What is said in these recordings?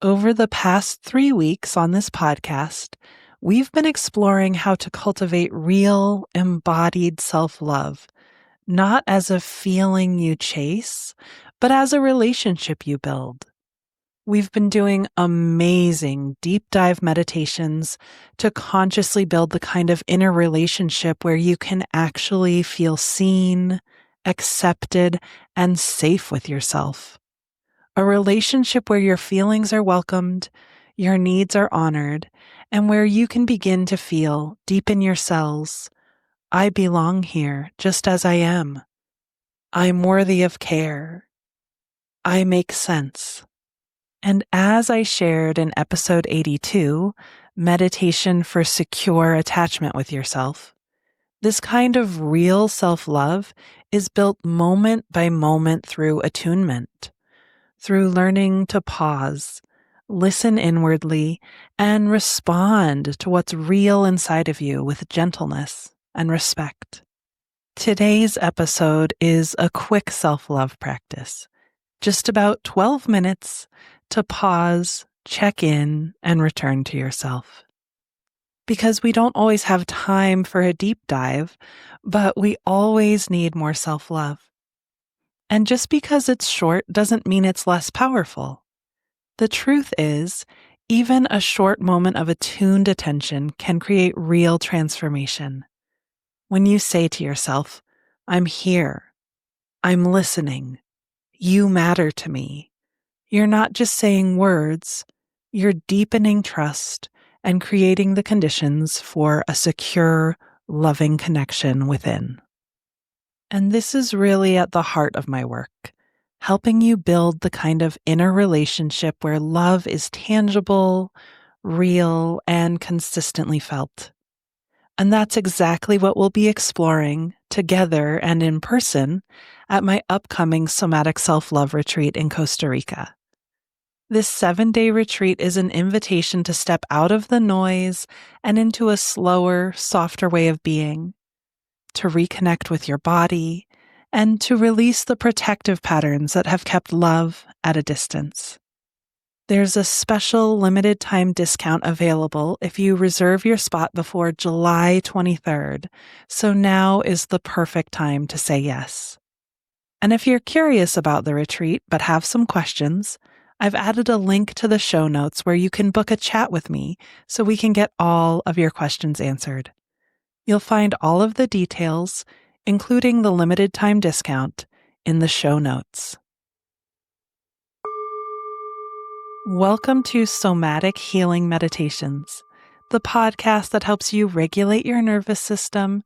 Over the past 3 weeks on this podcast, we've been exploring how to cultivate real, embodied self-love, not as a feeling you chase, but as a relationship you build. We've been doing amazing deep dive meditations to consciously build the kind of inner relationship where you can actually feel seen, accepted, and safe with yourself. A relationship where your feelings are welcomed, your needs are honored, and where you can begin to feel deep in your cells, I belong here just as I am. I'm worthy of care. I make sense. And as I shared in episode 82, Meditation for Secure Attachment with Yourself, this kind of real self-love is built moment by moment through attunement, through learning to pause, listen inwardly, and respond to what's real inside of you with gentleness and respect. Today's episode is a quick self-love practice, just about 12 minutes to pause, check in, and return to yourself. Because we don't always have time for a deep dive, but we always need more self-love. And just because it's short doesn't mean it's less powerful. The truth is, even a short moment of attuned attention can create real transformation. When you say to yourself, I'm here, I'm listening, you matter to me, you're not just saying words, you're deepening trust and creating the conditions for a secure, loving connection within. And this is really at the heart of my work, helping you build the kind of inner relationship where love is tangible, real, and consistently felt. And that's exactly what we'll be exploring together and in person at my upcoming Somatic Self-Love Retreat in Costa Rica. This 7-day retreat is an invitation to step out of the noise and into a slower, softer way of being, to reconnect with your body, and to release the protective patterns that have kept love at a distance. There's a special limited time discount available if you reserve your spot before July 23rd, so now is the perfect time to say yes. And if you're curious about the retreat but have some questions, I've added a link to the show notes where you can book a chat with me so we can get all of your questions answered. You'll find all of the details, including the limited time discount, in the show notes. Welcome to Somatic Healing Meditations, the podcast that helps you regulate your nervous system,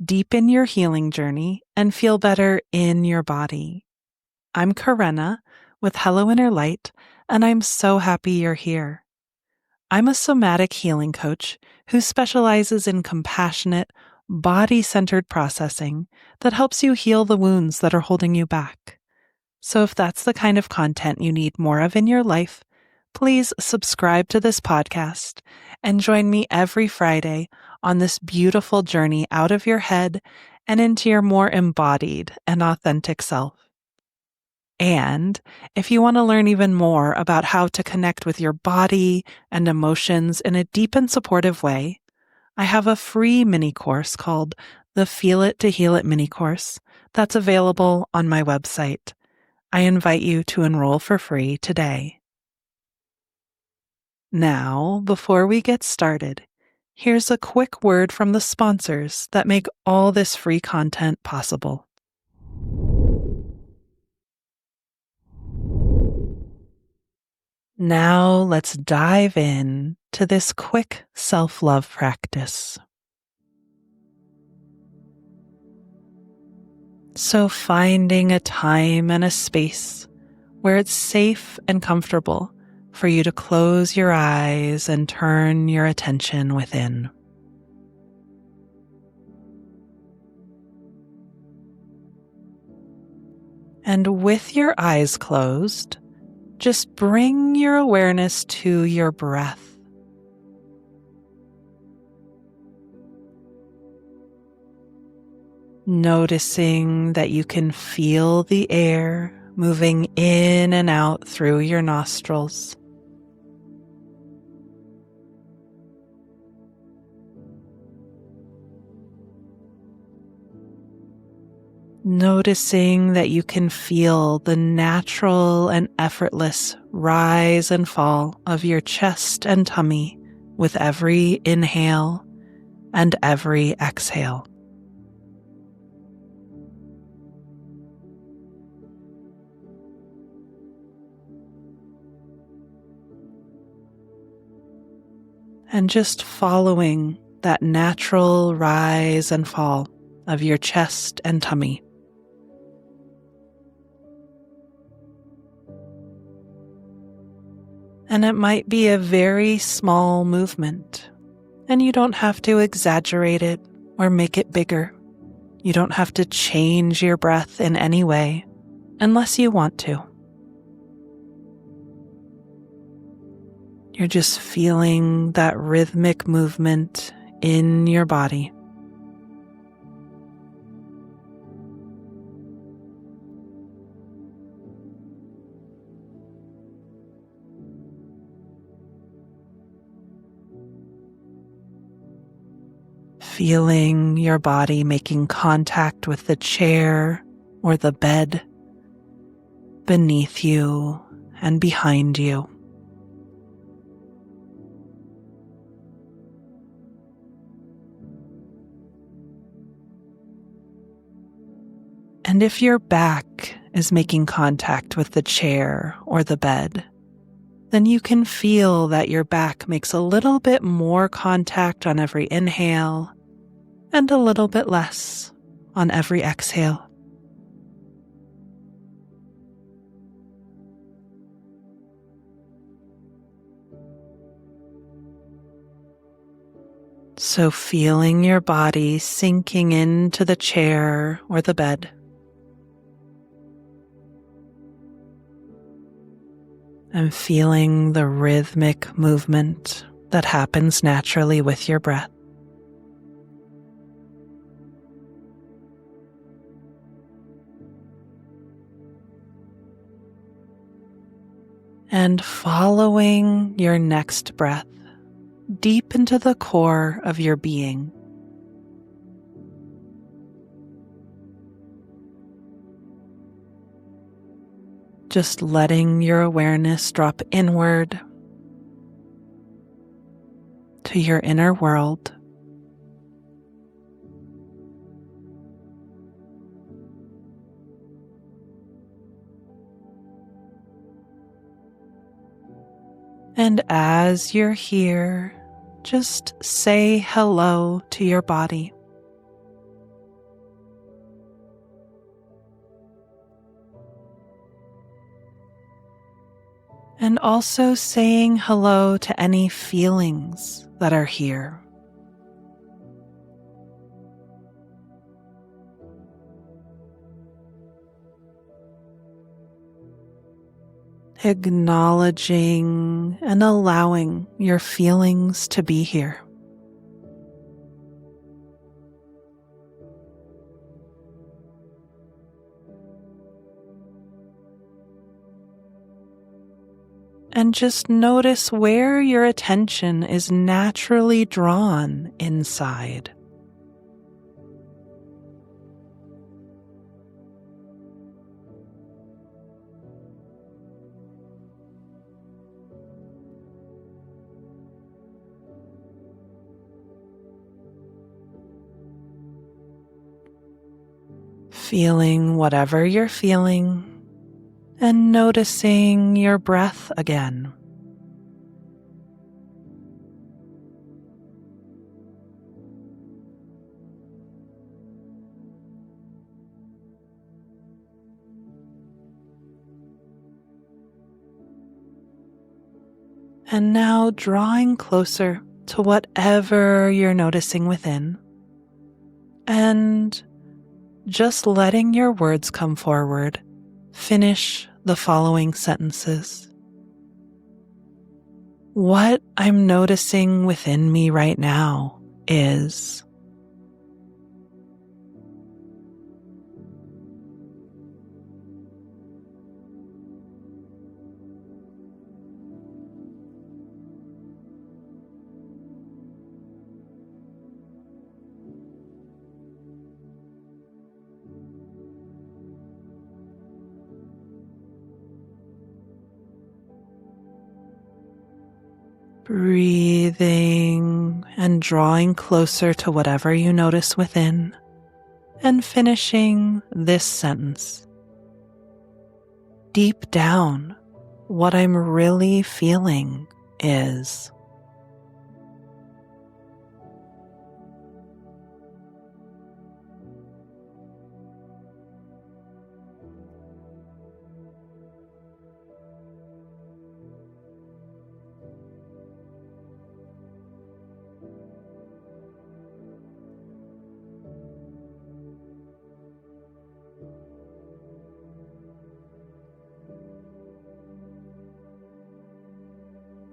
deepen your healing journey, and feel better in your body. I'm Karenna with Hello Inner Light, and I'm so happy you're here. I'm a somatic healing coach who specializes in compassionate, body-centered processing that helps you heal the wounds that are holding you back. So if that's the kind of content you need more of in your life, please subscribe to this podcast and join me every Friday on this beautiful journey out of your head and into your more embodied and authentic self. And if you want to learn even more about how to connect with your body and emotions in a deep and supportive way, I have a free mini course called the Feel It to Heal It mini course that's available on my website. I invite you to enroll for free today. Now, before we get started, here's a quick word from the sponsors that make all this free content possible. Now let's dive in to this quick self-love practice. So finding a time and a space where it's safe and comfortable for you to close your eyes and turn your attention within. And with your eyes closed, just bring your awareness to your breath. Noticing that you can feel the air moving in and out through your nostrils. Noticing that you can feel the natural and effortless rise and fall of your chest and tummy with every inhale and every exhale. And just following that natural rise and fall of your chest and tummy. And it might be a very small movement, and you don't have to exaggerate it or make it bigger. You don't have to change your breath in any way unless you want to. You're just feeling that rhythmic movement in your body. Feeling your body making contact with the chair or the bed beneath you and behind you. And if your back is making contact with the chair or the bed, then you can feel that your back makes a little bit more contact on every inhale and a little bit less on every exhale. So feeling your body sinking into the chair or the bed. And feeling the rhythmic movement that happens naturally with your breath. And following your next breath deep into the core of your being. Just letting your awareness drop inward to your inner world. And as you're here, just say hello to your body. And also saying hello to any feelings that are here. Acknowledging and allowing your feelings to be here. And just notice where your attention is naturally drawn inside. Feeling whatever you're feeling and noticing your breath again. And now drawing closer to whatever you're noticing within, and just letting your words come forward. Finish the following sentences. What I'm noticing within me right now is. Breathing and drawing closer to whatever you notice within, and finishing this sentence. Deep down, what I'm really feeling is.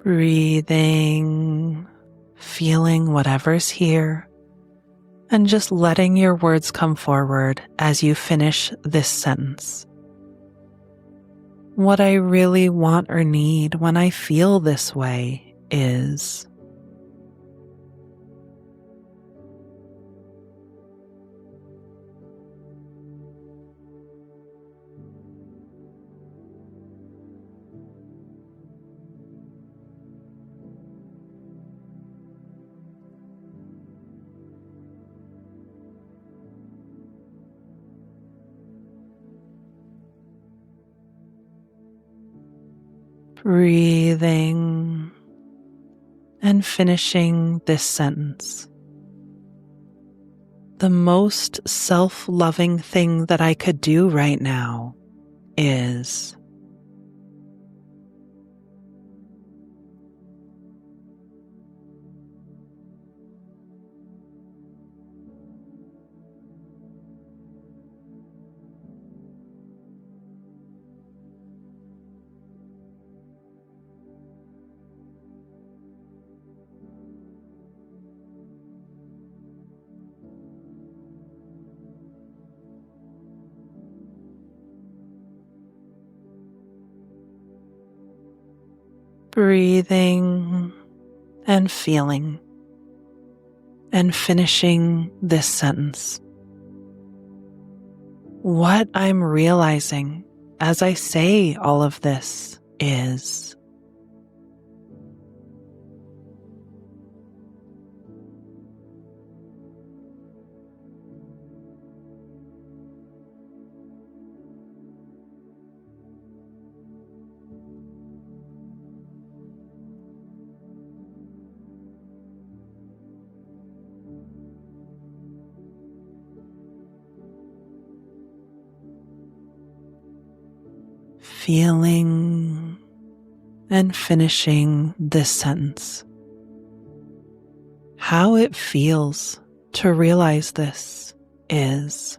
Breathing, feeling whatever's here, and just letting your words come forward as you finish this sentence. What I really want or need when I feel this way is. Breathing and finishing this sentence. The most self-loving thing that I could do right now is. Breathing and feeling and finishing this sentence. What I'm realizing as I say all of this is. Feeling and finishing this sentence. How it feels to realize this is.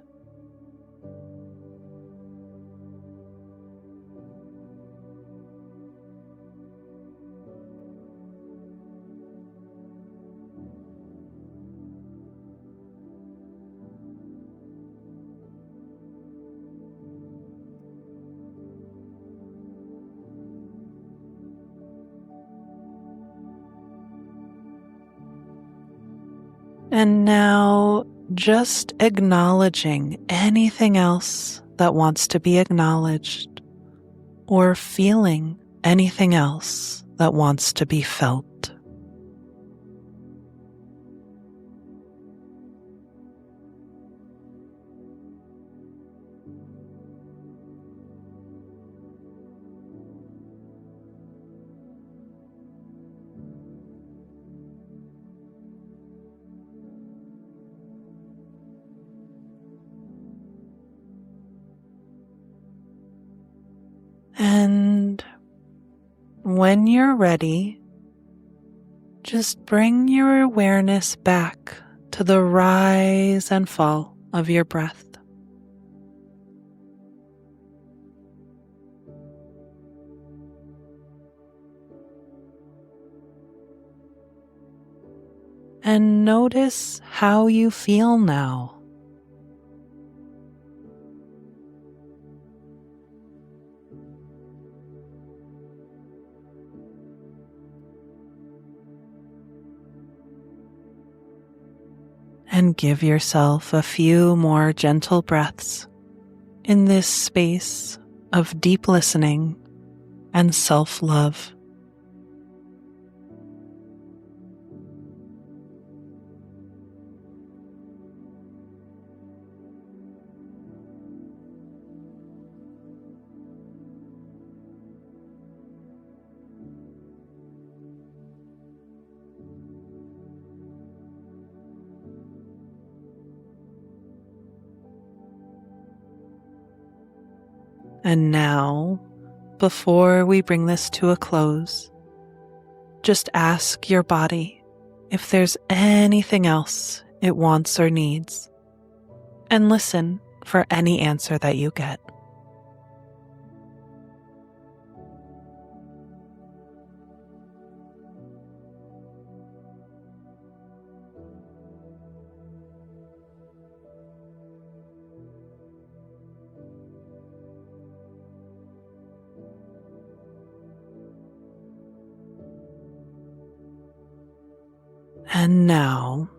And now just acknowledging anything else that wants to be acknowledged, or feeling anything else that wants to be felt. And when you're ready, just bring your awareness back to the rise and fall of your breath. And notice how you feel now. And give yourself a few more gentle breaths in this space of deep listening and self-love. And now, before we bring this to a close, just ask your body if there's anything else it wants or needs, and listen for any answer that you get. And now,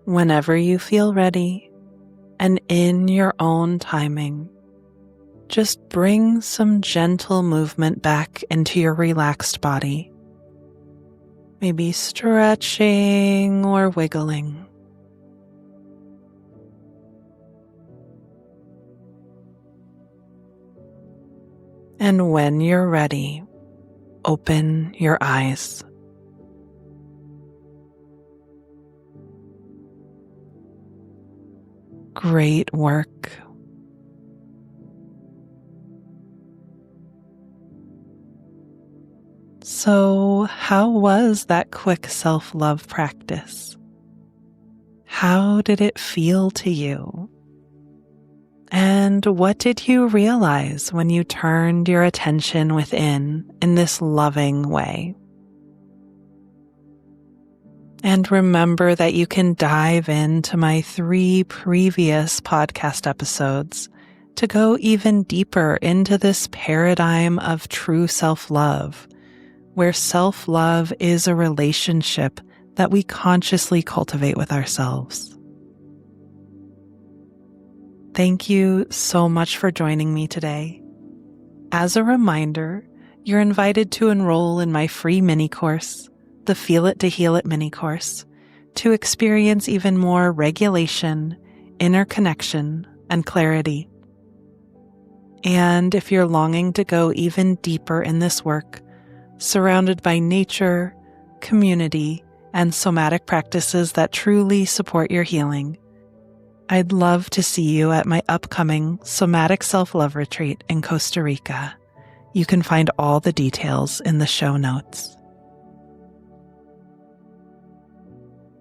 whenever you feel ready and in your own timing, just bring some gentle movement back into your relaxed body. Maybe stretching or wiggling. And when you're ready, open your eyes. Great work. So, how was that quick self-love practice? How did it feel to you? And what did you realize when you turned your attention within in this loving way? And remember that you can dive into my 3 previous podcast episodes to go even deeper into this paradigm of true self-love, where self-love is a relationship that we consciously cultivate with ourselves. Thank you so much for joining me today. As a reminder, you're invited to enroll in my free mini course, the Feel It to Heal It mini course, to experience even more regulation, inner connection, and clarity. And if you're longing to go even deeper in this work, surrounded by nature, community, and somatic practices that truly support your healing, I'd love to see you at my upcoming Somatic Self-Love Retreat in Costa Rica. You can find all the details in the show notes.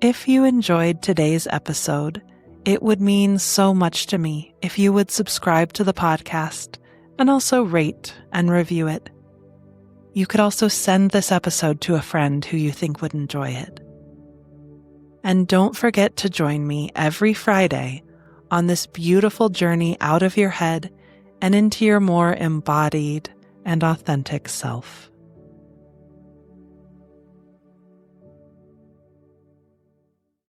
If you enjoyed today's episode, it would mean so much to me if you would subscribe to the podcast and also rate and review it. You could also send this episode to a friend who you think would enjoy it. And don't forget to join me every Friday on this beautiful journey out of your head and into your more embodied and authentic self.